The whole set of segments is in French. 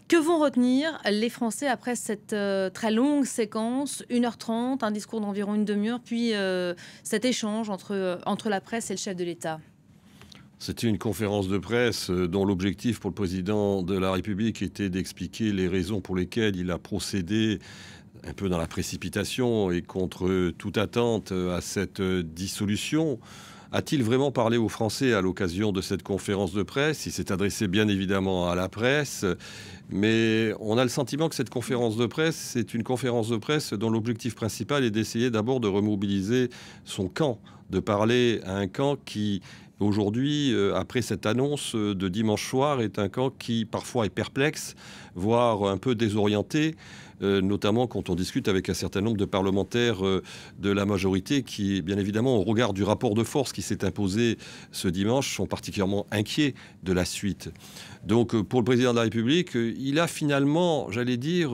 Que vont retenir les Français après cette très longue séquence, 1h30, un discours d'environ une demi-heure, puis cet échange entre la presse et le chef de l'État? C'était une conférence de presse dont l'objectif pour le président de la République était d'expliquer les raisons pour lesquelles il a procédé un peu dans la précipitation et contre toute attente à cette dissolution. A-t-il vraiment parlé aux Français à l'occasion de cette conférence de presse? Il s'est adressé bien évidemment à la presse, mais on a le sentiment que cette conférence de presse, c'est une conférence de presse dont l'objectif principal est d'essayer d'abord de remobiliser son camp, de parler à un camp qui, aujourd'hui, après cette annonce de dimanche soir, est un camp qui parfois est perplexe, voire un peu désorienté, notamment quand on discute avec un certain nombre de parlementaires de la majorité qui, bien évidemment, au regard du rapport de force qui s'est imposé ce dimanche, sont particulièrement inquiets de la suite. Donc, pour le président de la République, il a finalement, j'allais dire,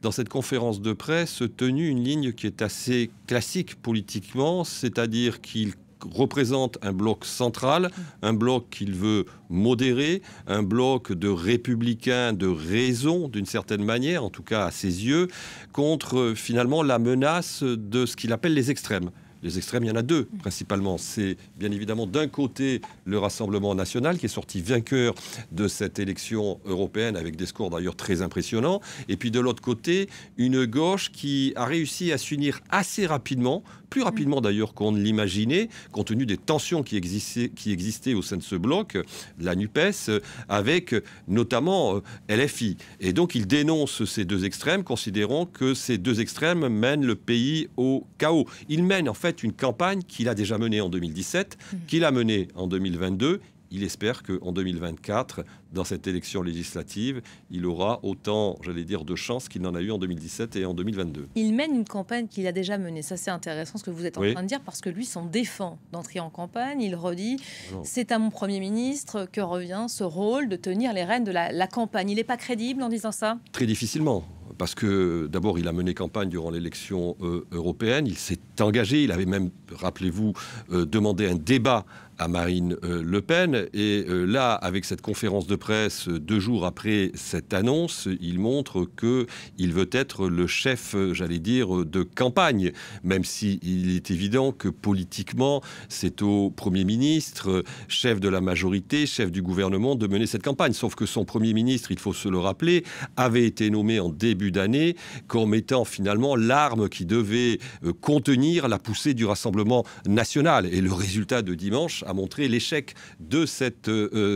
dans cette conférence de presse, tenu une ligne qui est assez classique politiquement, c'est-à-dire qu'il représente un bloc central, un bloc qu'il veut modérer, un bloc de républicains de raison, d'une certaine manière, en tout cas à ses yeux, contre finalement la menace de ce qu'il appelle les extrêmes. Les extrêmes, il y en a deux principalement. C'est bien évidemment d'un côté le Rassemblement national qui est sorti vainqueur de cette élection européenne avec des scores d'ailleurs très impressionnants. Et puis de l'autre côté, une gauche qui a réussi à s'unir assez rapidement, plus rapidement d'ailleurs qu'on ne l'imaginait, compte tenu des tensions qui existaient au sein de ce bloc, la NUPES, avec notamment LFI. Et donc il dénonce ces deux extrêmes, considérant que ces deux extrêmes mènent le pays au chaos. Il mène en fait une campagne qu'il a déjà menée en 2017, qu'il a menée en 2022. Il espère qu'en 2024, dans cette élection législative, il aura autant, j'allais dire, de chances qu'il n'en a eu en 2017 et en 2022. Il mène une campagne qu'il a déjà menée. Ça, c'est intéressant ce que vous êtes en Oui. train de dire, parce que lui s'en défend d'entrer en campagne. Il redit, c'est à mon Premier ministre que revient ce rôle de tenir les rênes de la campagne. Il n'est pas crédible en disant ça? Très difficilement. Parce que d'abord, il a mené campagne durant l'élection européenne, il s'est engagé, il avait même, rappelez-vous, demandé un débat à Marine Le Pen. Et là, avec cette conférence de presse, 2 jours après cette annonce, il montre qu'il veut être le chef, j'allais dire, de campagne. Même s'il est évident que politiquement, c'est au Premier ministre, chef de la majorité, chef du gouvernement, de mener cette campagne. Sauf que son Premier ministre, il faut se le rappeler, avait été nommé en début d'année comme étant finalement l'arme qui devait contenir la poussée du Rassemblement national. Et le résultat de dimanche a montré l'échec de cette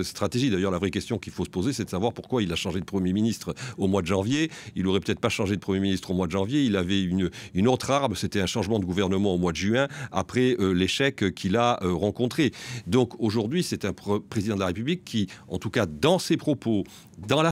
stratégie. D'ailleurs, la vraie question qu'il faut se poser, c'est de savoir pourquoi il a changé de Premier ministre au mois de janvier. Il n'aurait peut-être pas changé de Premier ministre au mois de janvier. Il avait une autre arme, c'était un changement de gouvernement au mois de juin, après l'échec qu'il a rencontré. Donc aujourd'hui, c'est un président de la République qui, en tout cas dans ses propos, dans la